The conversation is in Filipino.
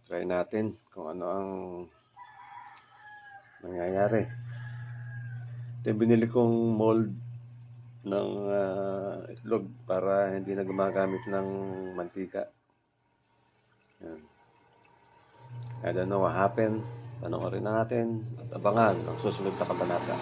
Try natin kung ano ang nangyayari. Ito yung binili kong mold ng itlog para hindi na gumagamit ng mantika. Yan. I don't know what happened. Panoorin natin at abangan ang susunod na kabanata.